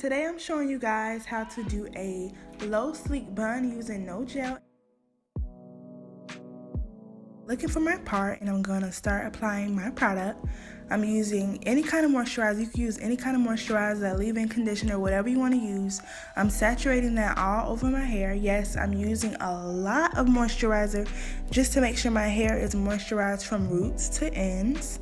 today I'm showing you guys how to do a low sleek bun using no gel. Looking for my part, and I'm going to start applying my product. I'm using any kind of moisturizer. You can use any kind of moisturizer, leave-in conditioner, whatever you want to use. I'm saturating that all over my hair. Yes, I'm using a lot of moisturizer just to make sure my hair is moisturized from roots to ends.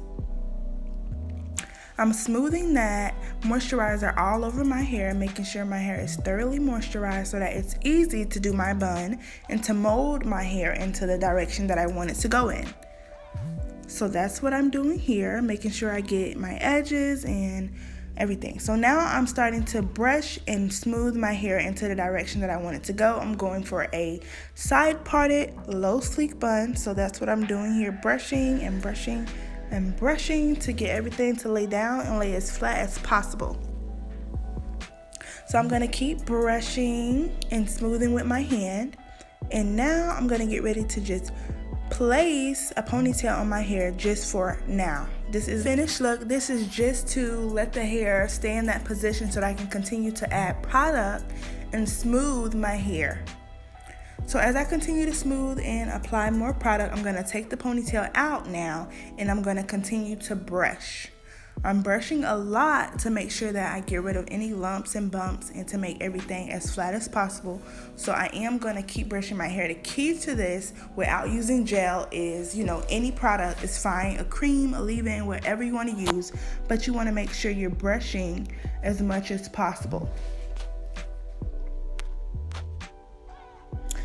I'm smoothing that moisturizer all over my hair, making sure my hair is thoroughly moisturized so that it's easy to do my bun and to mold my hair into the direction that I want it to go in. So that's what I'm doing here, making sure I get my edges and everything. So now I'm starting to brush and smooth my hair into the direction that I want it to go. I'm going for a side parted, low sleek bun. So that's what I'm doing here, brushing and brushing and brushing to get everything to lay down and lay as flat as possible. So I'm going to keep brushing and smoothing with my hand, and now I'm going to get ready to just place a ponytail on my hair just for now. This is finished look. This is just to let the hair stay in that position so that I can continue to add product and smooth my hair. So as I continue to smooth and apply more product, I'm going to take the ponytail out now, and I'm going to continue to brush. I'm brushing a lot to make sure that I get rid of any lumps and bumps and to make everything as flat as possible. So I am going to keep brushing my hair. The key to this without using gel is, any product is fine. A cream, a leave-in, whatever you want to use, but you want to make sure you're brushing as much as possible.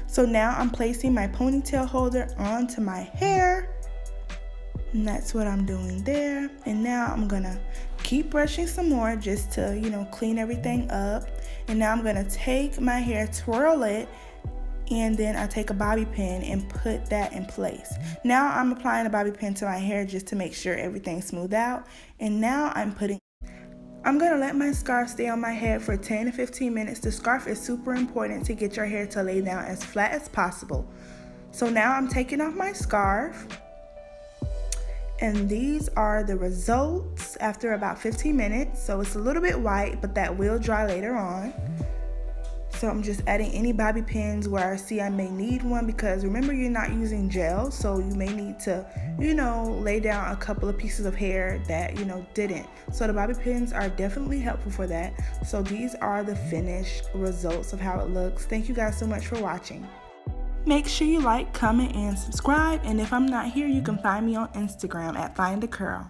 So now I'm placing my ponytail holder onto my hair, and that's what I'm doing there. And now I'm gonna keep brushing some more just to, clean everything up. And now I'm gonna take my hair, twirl it, and then I take a bobby pin and put that in place. Now I'm applying a bobby pin to my hair just to make sure everything's smoothed out. And now I'm going to let my scarf stay on my head for 10 to 15 minutes. The scarf is super important to get your hair to lay down as flat as possible. So now I'm taking off my scarf. And these are the results after about 15 minutes. So it's a little bit white, but that will dry later on. So I'm just adding any bobby pins where I see I may need one, because remember, you're not using gel, so you may need to, lay down a couple of pieces of hair that, didn't. So the bobby pins are definitely helpful for that. So these are the finished results of how it looks. Thank you guys so much for watching. Make sure you like, comment, and subscribe. And if I'm not here, you can find me on Instagram at FindACurl.